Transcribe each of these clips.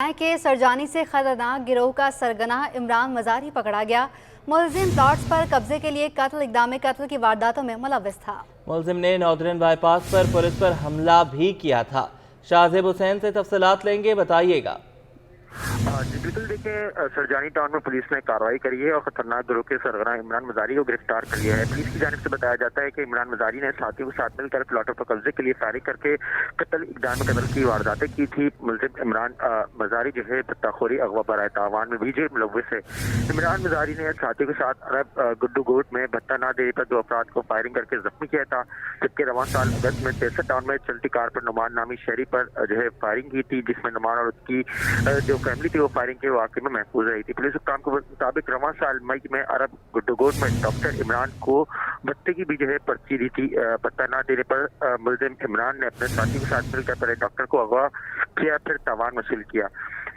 के सरजानी से खतरनाक गिरोह का सरगना इमरान मजारी पकड़ा गया। मुलजिम प्लॉट्स पर कब्जे के लिए कत्ल इक़दाम कत्ल की वारदातों में मुलव्विस था। मुलजिम ने नॉर्दर्न बाईपास पर पुलिस पर हमला भी किया था। शाहजेब हुसैन से तफसीलात लेंगे, बताइएगा। जी बिल्कुल, देखिए सरजानी टाउन में पुलिस ने कार्रवाई करी है और खतरनाक गिरोह के सरगना इमरान मजारी को गिरफ्तार कर लिया है। पुलिस की जानिब से बताया जाता है कि इमरान मजारी ने साथियों के साथ मिलकर प्लॉटों पर कब्जे के लिए फायरिंग करके कत्ल इक़दाम कत्ल की वारदातें की थी। मुलजिम इमरान मजारी जो है पत्ताखोरी अगवा बराए तावान में भी जो मुलव्विस है। इमरान मजारी ने साथियों के साथ अरब गुड्डू गोट में भत्ता ना देने पर 2 अफराद को फायरिंग करके जख्मी किया था, जबकि रवां साल अगस्त में 63 टाउन में चलती कार पर नुमान नामी शहरी पर जो है फायरिंग की थी, जिसमें नुमान और उसकी जो फैमिली थी वो फायरिंग के वाक़े में महफूज रही थी। पुलिस हुक्काम के मुताबिक रवां साल मई में अरब गुड्डोगोट में डॉक्टर इमरान को भत्ते की भी जो है पर्ची दी थी। भत्ता ना देने पर मुलजिम इमरान ने अपने साथी के साथ मिलकर पहले डॉक्टर को अगवा किया, फिर तावान वसूल किया।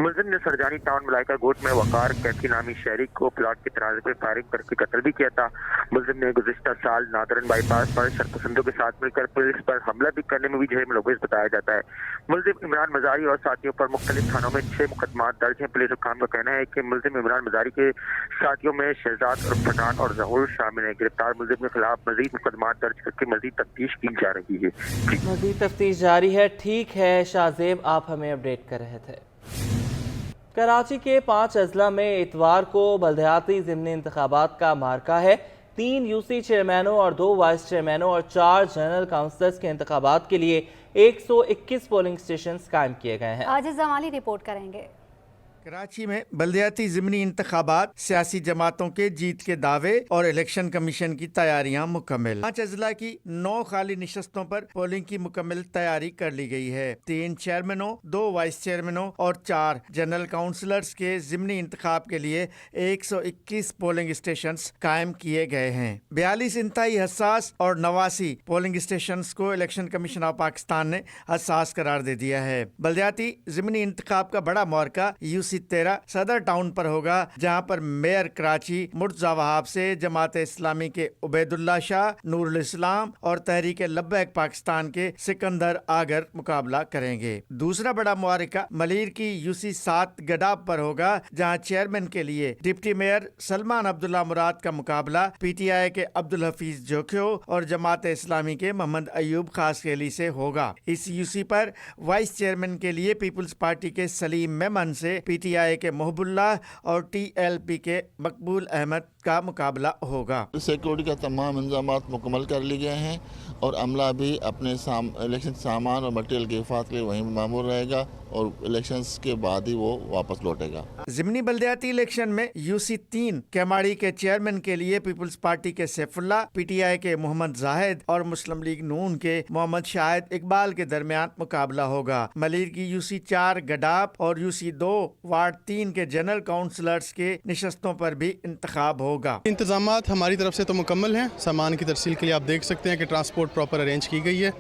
मुलजिम ने सरजानी टाउन मलाइका गोट में वकार कैफी नामी शहरी को प्लॉट के तराजे पर फायरिंग करके कत्ल भी किया था। मुलजिम ने गुज़िश्ता साल नादरन बाईपास पर शरपसंदों के साथ मिलकर पुलिस पर हमला भी करने में भी जो है मुलव्विस बताया जाता है। मुलजिम इमरान मजारी और साथियों पर मुख्तलिफ थानों में 6 मुकदमात दर्ज हैं। पुलिस हुक्काम का कहना है कि मुलजिम इमरान मजारी के साथियों में शहजाद और पठान और जहूर शामिल है। गिरफ्तार मुलजिम के खिलाफ मजीद मुकदमात दर्ज करके मजीद तफ्तीश की जा रही है। मजीद तफ्तीश जारी है। ठीक है शाहजेब, आप हमें अपडेट कर रहे थे। कराची के 5 अजला में इतवार को बल्दियाती ज़िमनी इंतखाबात का मार्का है। 3 यूसी चेयरमैनों और 2 वाइस चेयरमैनों और 4 जनरल काउंसलर्स के इंतखाबात के लिए 121 पोलिंग स्टेशन कायम किए गए हैं। आजिज़ जमाली रिपोर्ट करेंगे। कराची में बल्दियाती ज़िमनी इंतखाबात, सियासी जमातों के जीत के दावे और इलेक्शन कमीशन की तैयारियां मुकम्मल। 5 अजला की 9 खाली निशस्तों पर पोलिंग की मुकम्मल तैयारी कर ली गई है। 3 चेयरमैनों, 2 वाइस चेयरमैनों और 4 जनरल काउंसलर्स के ज़िमनी इंतखाब के लिए 121 पोलिंग स्टेशन कायम किए गए हैं। 42 इंतहाई हसास और 89 पोलिंग स्टेशन को इलेक्शन कमीशन ऑफ पाकिस्तान ने हसास करार दे दिया है। बल्दियाती ज़िमनी इंतखाब का बड़ा मौका यूसी 13 सदर टाउन पर होगा, जहां पर मेयर कराची मुर्तजा वहाब से जमात इस्लामी के उबैदुल्ला शाह, नूरुल इस्लाम और तहरीक लब्बैक पाकिस्तान के सिकंदर आगर मुकाबला करेंगे। दूसरा बड़ा मुआरिका मलीर की यूसी 7 गडाब पर होगा, जहां चेयरमैन के लिए डिप्टी मेयर सलमान अब्दुल्ला मुराद का मुकाबला पीटीआई के अब्दुल हफीज जोखियो और जमात इस्लामी के मोहम्मद अयूब खास खेली से होगा। इस यूसी पर वाइस चेयरमैन के लिए पीपुल्स पार्टी के सलीम मेमन से पीटीआई के मोहबुल्लाह और टीएलपी के मकबूल अहमद का मुकाबला होगा। सिक्योरिटी का तमाम इंतजामात मुकम्मल कर लिए गए हैं और अमला भी अपने इलेक्शन सामान और मटेरियल के हिफाजत के लिए वहीं मामूर रहेगा और इलेक्शंस के बाद ही वो वापस लौटेगा। ज़िमनी बल्दियाती इलेक्शन में यूसी 3 केमाड़ी के चेयरमैन के लिए पीपुल्स पार्टी के सैफुल्ला, पीटीआई के मोहम्मद जाहिद और मुस्लिम लीग नून के मोहम्मद शाहिद इकबाल के दरमियान मुकाबला होगा। मलीर की यूसी 4 गडाब और यूसी 2 वार्ड 3 के जनरल काउंसलर्स के निशस्तों पर भी इंतखाब होगा। इंतजामात हमारी तरफ से तो मुकम्मल हैं। सामान की तरसील के लिए आप देख सकते हैं कि ट्रांसपोर्ट प्रॉपर अरेंज की गई है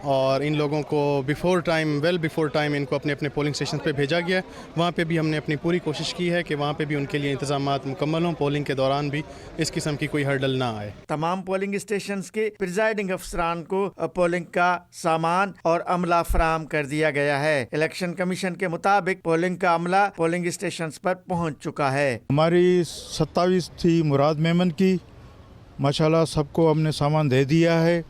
और इन लोगों को वेल बिफोर टाइम इनको अपने अपने पोलिंग स्टेशन पे भेजा गया है। वहाँ पे भी हमने अपनी पूरी कोशिश की है कि वहाँ पे भी उनके लिए इंतजामात मुकम्मल हों, पोलिंग के दौरान भी इस किस्म की कोई हर्डल ना आए। तमाम पोलिंग स्टेशन के प्रिजाइडिंग अफसरान को पोलिंग का सामान और अमला फराहम कर दिया गया है। इलेक्शन कमीशन के मुताबिक पोलिंग का अमला पोलिंग स्टेशन पर पहुँच चुका है। हमारी 27 थी मुराद मेमन की, माशाल्लाह सबको हमने सामान दे दिया है,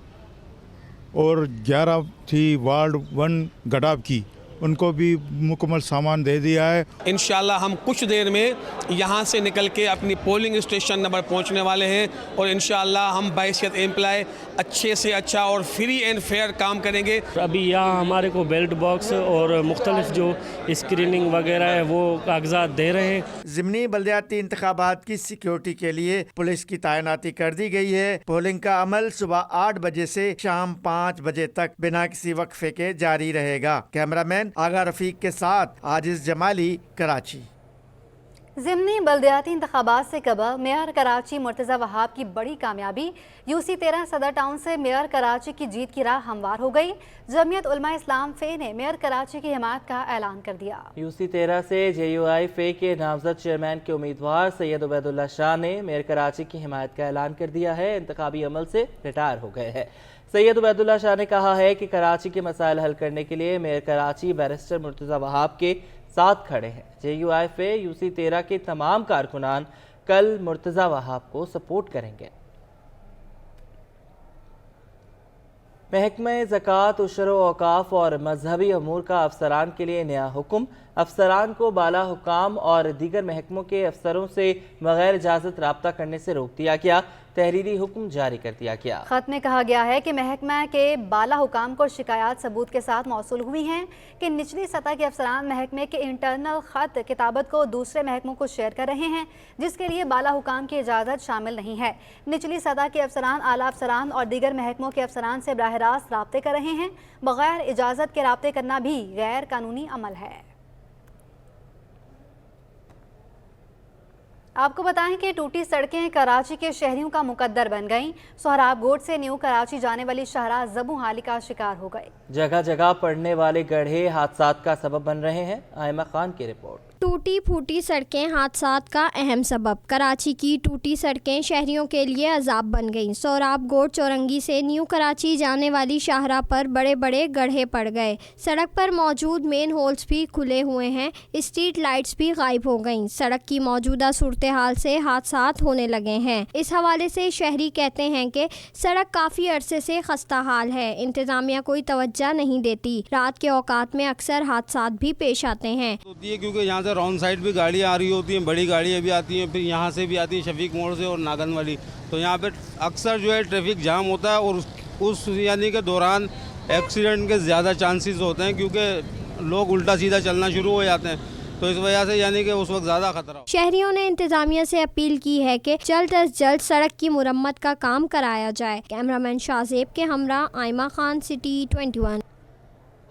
और 11 थी वार्ड 1 गडाब की, उनको भी मुकम्मल सामान दे दिया है। इंशाल्लाह हम कुछ देर में यहाँ से निकल के अपनी पोलिंग स्टेशन नंबर पहुँचने वाले हैं और इंशाल्लाह हम बाइसियत एम्प्लॉय अच्छे से अच्छा और फ्री एंड फेयर काम करेंगे। अभी यहाँ हमारे को बेल्ट बॉक्स और मुख्तलिफ जो स्क्रीनिंग वगैरह है वो कागजात दे रहे हैं। ज़िमनी बल्दियाती इंतखाबात की सिक्योरिटी के लिए पुलिस की तैनाती कर दी गई है। पोलिंग का अमल सुबह 8 बजे से शाम 5 बजे तक बिना किसी वक्फे के जारी रहेगा। कैमरामैन आगा रफीक के साथ आजिज़ जमाली, कराची। ज़िमनी बल्दियाती इंतखाबात से कबल मेयर कराची मुर्तज़ा वहाब की बड़ी कामयाबी। यूसी 13 सदर टाउन से मेयर कराची की जीत की राह हमवार हो गई। जमीयत उलमा इस्लाम फे ने मेयर कराची की हिमायत का ऐलान कर दिया। यूसी 13 से जेयूआई फे के नामजद चेयरमैन के उम्मीदवार सैयद उबैदुल्ला शाह ने मेयर कराची की हिमायत का ऐलान कर दिया है। इंतखाबी अमल से रिटायर हो गए हैं। सैयद उबैदुल्ला शाह ने कहा है कि कराची के मसाइल हल करने के लिए मेयर कराची बैरिस्टर मुर्तज़ा वहाब के साथ खड़े हैं। JUIFA UC13 के तमाम कारकुनान कल मुर्तज़ा वहाब को सपोर्ट करेंगे। महकमा ज़कात, उशर औकाफ और मजहबी अमूर का अफसरान के लिए नया हुक्म। अफसरान को बाला हुकाम और दीगर महकमों के अफसरों से बगैर इजाज़त रब्ता करने से रोक दिया गया। तहरीरी हुक्म जारी कर दिया गया। खत में कहा गया है कि महकमा के बाला हुकाम को शिकायत सबूत के साथ मौसूल हुई हैं कि निचली सतह के अफसरान महकमे के इंटरनल खत किताबत को दूसरे महकमों को शेयर कर रहे हैं, जिसके लिए बाला हुकाम की इजाज़त शामिल नहीं है। निचली सतह के अफसरान, आला अफसरान और दीगर महकमों के अफसरान से बराह रास्त राब्ते कर रहे हैं। बगैर इजाज़त के राब्ते करना भी गैर कानूनी अमल है। आपको बताएं कि टूटी सड़कें कराची के शहरियों का मुकद्दर बन गईं। सोहराब गोट से न्यू कराची जाने वाली शाहराह ज़बू हाली का शिकार हो गए। जगह जगह पड़ने वाले गड्ढे हादसात का सबब बन रहे हैं। आयमा खान की रिपोर्ट। टूटी फूटी सड़कें हादसात का अहम सबब। कराची की टूटी सड़कें शहरियों के लिए अजाब बन गईं। सोहराब गोट चौरंगी से न्यू कराची जाने वाली शाहराह पर बड़े बड़े गड्ढे पड़ गए। सड़क पर मौजूद मेन होल्स भी खुले हुए हैं। स्ट्रीट लाइट्स भी गायब हो गईं। सड़क की मौजूदा सूरत हाल से हादसात होने लगे हैं। इस हवाले से शहरी कहते हैं कि सड़क काफ़ी अरसे से खस्ता हाल है। इंतजामिया कोई तवज्जो नहीं देती। रात के औकात में अक्सर हादसात भी पेश आते हैं। क्योंकि यहाँ से रॉन्ग साइड भी गाड़ियाँ आ रही होती हैं, बड़ी गाड़ियाँ भी आती हैं, फिर यहाँ से भी आती हैं शफीक मोड़ से और नागन वाली, तो यहाँ पे अक्सर जो है ट्रैफिक जाम होता है और उस यानी के दौरान एक्सीडेंट के ज़्यादा चांसेस होते हैं क्योंकि लोग उल्टा सीधा चलना शुरू हो जाते हैं, तो इस वजह से यानी कि उस वक्त ज़्यादा खतरा। शहरियों ने इंतजामिया से अपील की है कि जल्द अज जल्द सड़क की मुरम्मत का काम कराया जाए। कैमरामैन शाहजेब के हमरा आयमा खान, सिटी 21।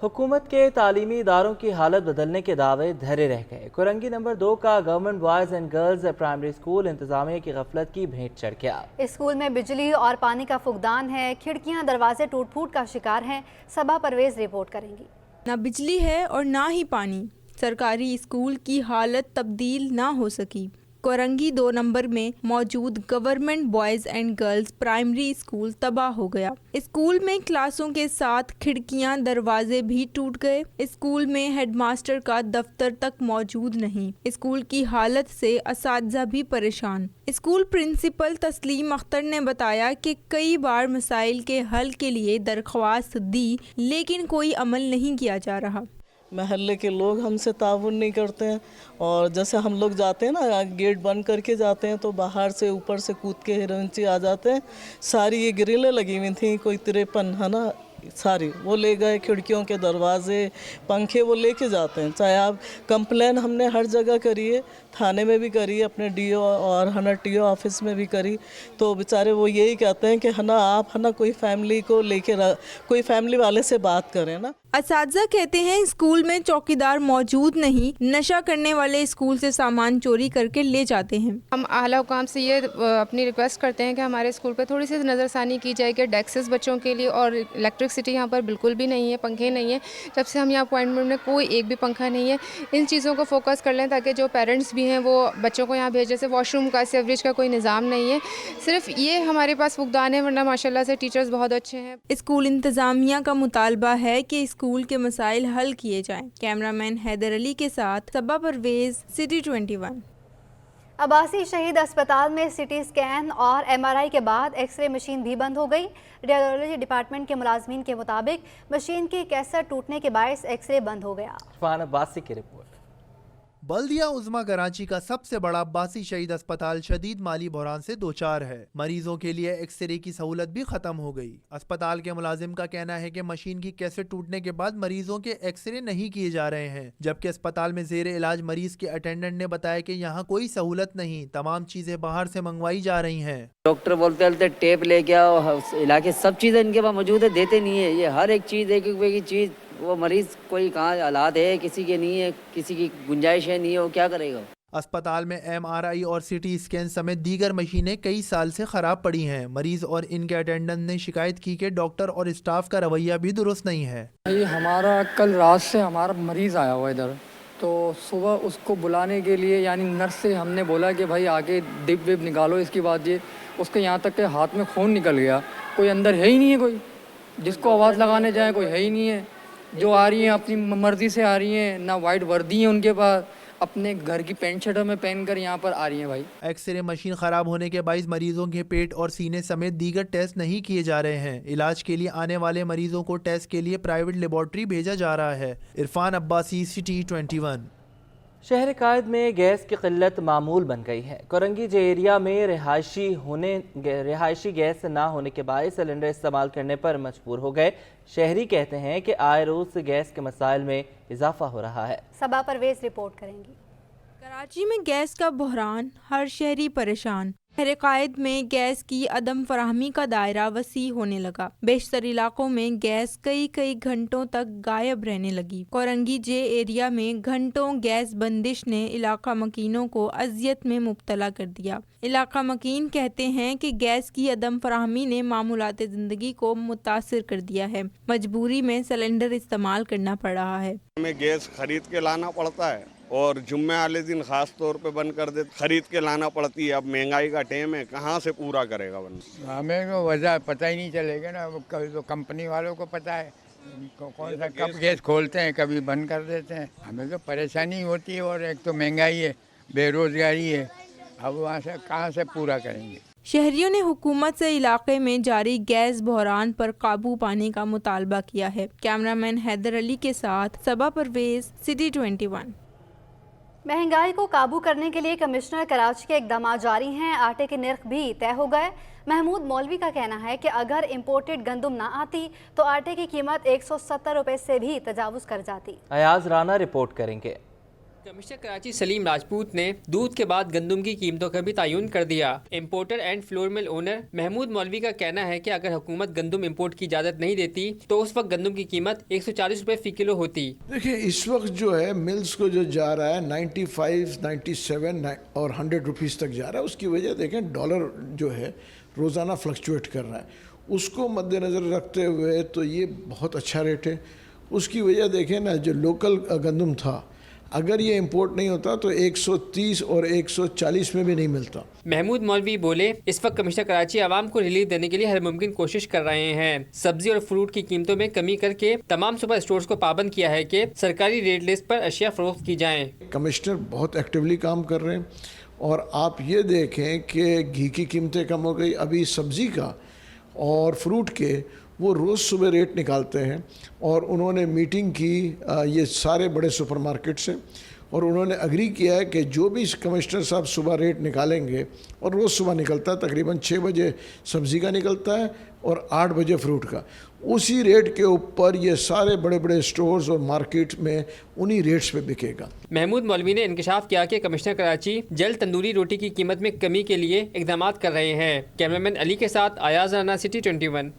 हुकूमत के तालीमी इदारों की हालत बदलने के दावे धरे रह गए। कोरंगी नंबर 2 का government boys and girls primary school इंतजामिया की गफलत की भेंट चढ़ गया। इस स्कूल में बिजली और पानी का फुकदान है। खिड़कियां दरवाजे टूट फूट का शिकार हैं। सबा परवेज रिपोर्ट करेंगी। ना बिजली है और ना ही पानी। सरकारी स्कूल की हालत तब्दील ना हो सकी। कोरंगी 2 नंबर में मौजूद government boys and girls primary school तबाह हो गया। स्कूल में क्लासों के साथ खिड़कियां दरवाजे भी टूट गए। स्कूल में हेडमास्टर का दफ्तर तक मौजूद नहीं। स्कूल की हालत से असातिज़ा भी परेशान। स्कूल प्रिंसिपल तस्लीम अख्तर ने बताया कि कई बार मसाइल के हल के लिए दरख्वास्त दी, लेकिन कोई अमल नहीं किया जा रहा। महल्ले के लोग हमसे ताउन नहीं करते हैं और जैसे हम लोग जाते हैं ना, गेट बंद करके जाते हैं तो बाहर से ऊपर से कूद के हिरंची आ जाते हैं। सारी ये ग्रिलें लगी हुई थी, कोई 53 है ना, सारी वो ले गए। खिड़कियों के दरवाजे, पंखे वो लेके जाते हैं। चाहे आप कंप्लेन हमने हर जगह करी है, थाने में भी करी, अपने DO और है ना TO ऑफिस में भी करी, तो बेचारे वो यही कहते हैं कि है ना आप है ना कोई फैमिली को लेके कोई फैमिली वाले से बात करें ना। असातिज़ा कहते हैं स्कूल में चौकीदार मौजूद नहीं। नशा करने वाले स्कूल से सामान चोरी करके ले जाते हैं। हम आला हुकाम से ये अपनी रिक्वेस्ट करते हैं कि हमारे स्कूल पर थोड़ी सी नज़रसानी की जाए कि डेस्क्स बच्चों के लिए, और इलेक्ट्रिसिटी यहाँ पर बिल्कुल भी नहीं है, पंखे नहीं है। जब से हम यहाँ अपॉइंटमेंट में कोई एक भी पंखा नहीं है। इन चीज़ों को फोकस कर लें ताकि जो पेरेंट्स भी हैं वो बच्चों को यहाँ भेजें। जैसे वॉशरूम का, सीवरेज का कोई निज़ाम नहीं है। सिर्फ ये हमारे पास फुकदान है, वरना माशाल्लाह से टीचर्स बहुत अच्छे हैं। स्कूल इंतज़ामिया का मुतालबा है कि स्कूल के मसाइल हल किए जाएं। कैमरामैन हैदर अली के साथ सबा परवेज, सिटी 21। अब्बासी शहीद अस्पताल में CT स्कैन और MRI के बाद एक्सरे मशीन भी बंद हो गई। रेडियोलॉजी डिपार्टमेंट के मुलाजमीन के मुताबिक मशीन की कैसेट टूटने के बायस एक्सरे बंद हो गया। अब्बासी की रिपोर्ट। बल्दिया उज़्मा कराची का सबसे बड़ा अब्बासी शहीद अस्पताल शदीद माली बहरान से दोचार है। मरीजों के लिए एक्सरे की सहूलत भी खत्म हो गई। अस्पताल के मुलाजिम का कहना है कि मशीन की कैसेट टूटने के बाद मरीजों के एक्सरे नहीं किए जा रहे हैं, जबकि अस्पताल में जेर इलाज मरीज के अटेंडेंट ने बताया कि यहाँ कोई सहूलत नहीं, तमाम चीजें बाहर से मंगवाई जा रही हैं। डॉक्टर बोलते टेप लेके आओ, इलाके सब चीजें इनके पास मौजूद है, देते नहीं है। ये हर एक चीज, एक रुपए की चीज, वो मरीज कोई कहाँ हालात है, किसी के नहीं है, किसी की गुंजाइश है नहीं है, वो क्या करेगा। अस्पताल में MRI और CT स्कैन समेत दीगर मशीनें कई साल से खराब पड़ी हैं। मरीज और इनके अटेंडेंट ने शिकायत की कि डॉक्टर और स्टाफ का रवैया भी दुरुस्त नहीं है। हमारा कल रात से हमारा मरीज आया हुआ इधर, तो सुबह उसको बुलाने के लिए यानी नर्स से हमने बोला कि भाई आके डिप विप निकालो इसकी बात, ये उसके यहाँ तक के हाथ में खून निकल गया। कोई अंदर है ही नहीं है, कोई जिसको आवाज़ लगाने जाए कोई है ही नहीं है। जो आ रही हैं अपनी मर्ज़ी से आ रही हैं, ना वाइट वर्दी है उनके पास, अपने घर की पैंट शर्टों में पहनकर यहाँ पर आ रही हैं भाई। एक्सरे मशीन खराब होने के बायस मरीजों के पेट और सीने समेत दीगर टेस्ट नहीं किए जा रहे हैं। इलाज के लिए आने वाले मरीजों को टेस्ट के लिए प्राइवेट लेबॉर्ट्री भेजा जा रहा है। इरफान अब्बासी, सिटी 21। शहर कायद में गैस की किल्लत मामूल बन गई है। कोरंगी जे एरिया में रिहायशी गैस ना होने के बायस सिलेंडर इस्तेमाल करने पर मजबूर हो गए। शहरी कहते हैं कि आए रोज गैस के मसाइल में इजाफा हो रहा है। सबा परवेज रिपोर्ट करेंगी। कराची में गैस का बहरान, हर शहरी परेशान। शहर कायद में गैस की अदम फराहमी का दायरा वसी होने लगा। बेशतर इलाकों में गैस कई घंटों तक गायब रहने लगी। कोरंगी जे एरिया में घंटों गैस बंदिश ने इलाका मकीनों को अजियत में मुब्तला कर दिया। इलाका मकीन कहते हैं कि गैस की अदम फराहमी ने मामूलात ज़िंदगी को मुतासिर कर दिया है। मजबूरी में सिलेंडर इस्तेमाल करना पड़ रहा है। हमें गैस खरीद के लाना पड़ता है और जुम्मे वाले दिन खास तौर पे बंद कर दे, खरीद के लाना पड़ती है। अब महंगाई का टाइम है, कहाँ से पूरा करेगा बंदा? हमें तो वजह पता ही नहीं चलेगा ना, तो कंपनी वालों को पता है कौन सा कब गैस खोलते हैं, कभी बंद कर देते हैं। हमें तो परेशानी होती है और एक तो महंगाई है, बेरोजगारी है। अब वहाँ से कहाँ से पूरा करेंगे? शहरियों ने हुकूमत से इलाके में जारी गैस बहरान पर काबू पाने का मुतालबा किया है। कैमरामैन हैदर अली के साथ सबा परवेज, सिटी 21। महंगाई को काबू करने के लिए कमिश्नर कराची के इकदाम जारी हैं। आटे के नर्ख भी तय हो गए। महमूद मौलवी का कहना है कि अगर इम्पोर्टेड गंदम ना आती तो आटे की कीमत 170 रुपए से भी तजावुज कर जाती। अयाज राना रिपोर्ट करेंगे। कमिश्नर कराची सलीम राजपूत ने दूध के बाद गंदम की कीमतों का भी तयन कर दिया। Importer and flour mill owner Mahmood Maulvi का कहना है कि अगर हुकूमत गंदम इम्पोर्ट की इजाज़त नहीं देती तो उस वक्त गंदम की कीमत 140 रुपए फी किलो होती। देखिए इस वक्त जो है मिल्स को जो जा रहा है 95, 97 और 100 रुपीज़ तक जा रहा है। उसकी वजह देखें डॉलर जो है रोज़ाना फ्लक्चुएट कर रहा है, उसको मद्देनज़र रखते हुए तो ये बहुत अच्छा रेट है। उसकी वजह देखें ना, जो लोकल गंदम था अगर ये इंपोर्ट नहीं होता तो 130 और 140 में भी नहीं मिलता। महमूद मौलवी बोले, इस वक्त कमिश्नर कराची आवाम को रिलीफ देने के लिए हर मुमकिन कोशिश कर रहे हैं। सब्जी और फ्रूट की कीमतों में कमी करके तमाम सुपर स्टोर्स को पाबंद किया है कि सरकारी रेट लिस्ट पर अशिया फरोख्त की जाएं। कमिश्नर बहुत एक्टिवली काम कर रहे हैं और आप ये देखें कि घी की कीमतें कम हो गई। अभी सब्जी का और फ्रूट के वो रोज़ सुबह रेट निकालते हैं और उन्होंने मीटिंग की ये सारे बड़े सुपरमार्केट से और उन्होंने एग्री किया है कि जो भी कमिश्नर साहब सुबह रेट निकालेंगे, और रोज़ सुबह निकलता है, तकरीबन 6 बजे सब्ज़ी का निकलता है और 8 बजे फ्रूट का, उसी रेट के ऊपर ये सारे बड़े बड़े स्टोर्स और मार्केट में उन्हीं रेट्स पे बिकेगा। महमूद मौलवी ने इंकशाफ किया कि कमिश्नर कराची जल्द तंदूरी रोटी की कीमत में कमी के लिए इकदाम कर रहे हैं। कैमरामैन अली के साथ अयाज राना, सिटी 21।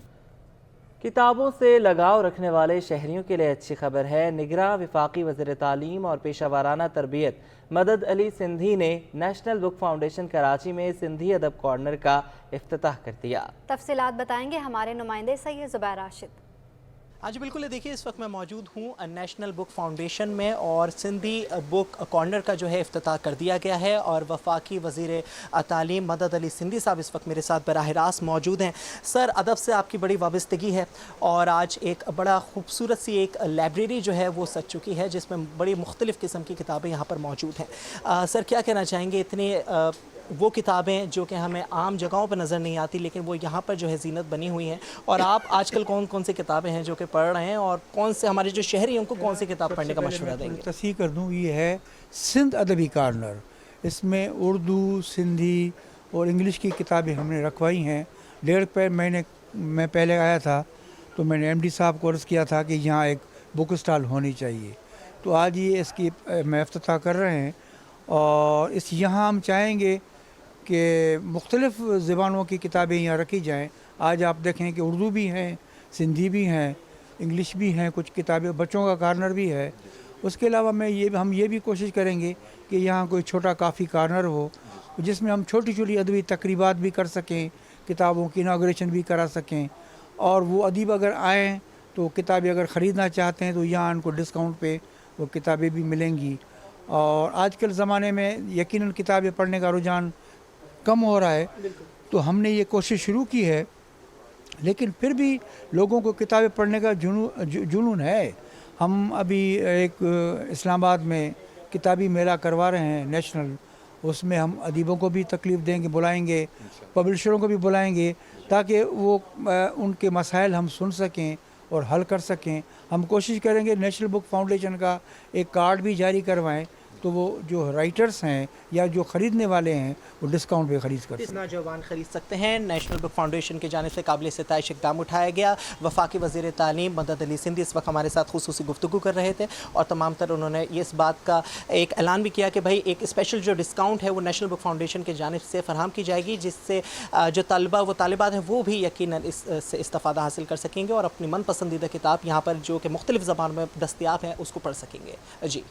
किताबों से लगाव रखने वाले शहरियों के लिए अच्छी खबर है। निगरां वफाकी वज़ीर तालीम और पेशा वाराना तरबियत मदद अली सिंधी ने नेशनल बुक फाउंडेशन कराची में सिंधी अदब कॉर्नर का इफ्तिताह कर दिया। तफसीलात बताएंगे हमारे नुमाइंदे सैयद ज़ुबैर राशिद। आज बिल्कुल देखिए, इस वक्त मैं मौजूद हूँ नेशनल बुक फाउंडेशन में और सिंधी बुक कॉर्नर का जो है इफ्तिताह कर दिया गया है और वफाकी वज़ीर तालीम मदद अली सिंधी साहब इस वक्त मेरे साथ बराह रास्त मौजूद हैं। सर, अदब से आपकी बड़ी वाबस्तगी है और आज एक बड़ा खूबसूरत सी एक लाइब्रेरी जो है वो सज चुकी है जिसमें बड़ी मुख्तलिफ़ किस्म की किताबें यहाँ पर मौजूद हैं। सर, क्या कहना चाहेंगे, इतने वो किताबें जो कि हमें आम जगहों पर नज़र नहीं आती लेकिन वो यहाँ पर जो है ज़ीनत बनी हुई हैं, और आप आजकल कौन कौन सी किताबें हैं जो कि पढ़ रहे हैं और कौन से हमारे जो शहरी हैं उनको कौन सी किताब पढ़ने का मशवरा देंगे? तस्हीह कर दूँ, ये है सिंध अदबी कॉर्नर। इसमें उर्दू, सिंधी और इंग्लिश की किताबें हमने रखवाई हैं। 1.5 महीने मैं पहले आया था तो मैंने MD साहब को अर्ज़ किया था कि यहाँ एक बुक स्टॉल होनी चाहिए, तो आज ये इसकी मैं इफ्तिताह कर रहे हैं। और इस यहाँ हम चाहेंगे कि मुख्तलिफ़ ज़बानों की किताबें यहाँ रखी जाएँ। आज आप देखें कि उर्दू भी हैं, सिंधी भी हैं, इंग्लिश भी हैं, कुछ किताबें, बच्चों का कॉर्नर भी है। उसके अलावा हम ये भी कोशिश करेंगे कि यहाँ कोई छोटा काफ़ी कॉर्नर हो जिसमें हम छोटी छोटी अदबी तकरीबात भी कर सकें, किताबों की इनाग्रेशन भी करा सकें, और वो अदीब अगर आएँ तो किताबें अगर ख़रीदना चाहते हैं तो यहाँ उनको डिस्काउंट पे वो किताबें भी मिलेंगी। और आजकल ज़माने में यकीनन किताबें पढ़ने का रुझान कम हो रहा है, तो हमने ये कोशिश शुरू की है, लेकिन फिर भी लोगों को किताबें पढ़ने का जुनून है। ہم ابھی ایک اسلام آباد میں کتابی میلہ کروا رہے ہیں نیشنل، اس میں ہم ادیبوں کو بھی تکلیف دیں گے، بلائیں گے، پبلشروں کو بھی بلائیں گے، تاکہ وہ ان کے مسائل ہم سن سکیں اور حل کر سکیں۔ ہم کوشش کریں گے نیشنل بک فاؤنڈیشن کا ایک کارڈ بھی جاری کروائیں، تو وہ جو رائٹرز ہیں یا جو خریدنے والے ہیں وہ ڈسکاؤنٹ پہ خرید کر سکیں۔ نوجوان خرید سکتے ہیں۔ نیشنل بک فاؤنڈیشن کی جانب سے قابل ستائش اقدام اٹھایا گیا۔ وفاقی وزیر تعلیم مدد علی سندھی اس وقت ہمارے ساتھ خصوصی گفتگو کر رہے تھے، اور تمام تر انہوں نے اس بات کا ایک اعلان بھی کیا کہ بھائی ایک اسپیشل جو ڈسکاؤنٹ ہے وہ نیشنل بک فاؤنڈیشن کی جانب سے فراہم کی جائے گی، جس سے جو طلبہ و طالبات ہیں وہ بھی یقیناً اس سے استفادہ حاصل کر سکیں گے اور اپنی من پسندیدہ کتاب یہاں پر جو کہ مختلف زبانوں میں دستیاب ہیں اس کو پڑھ سکیں گے۔ جی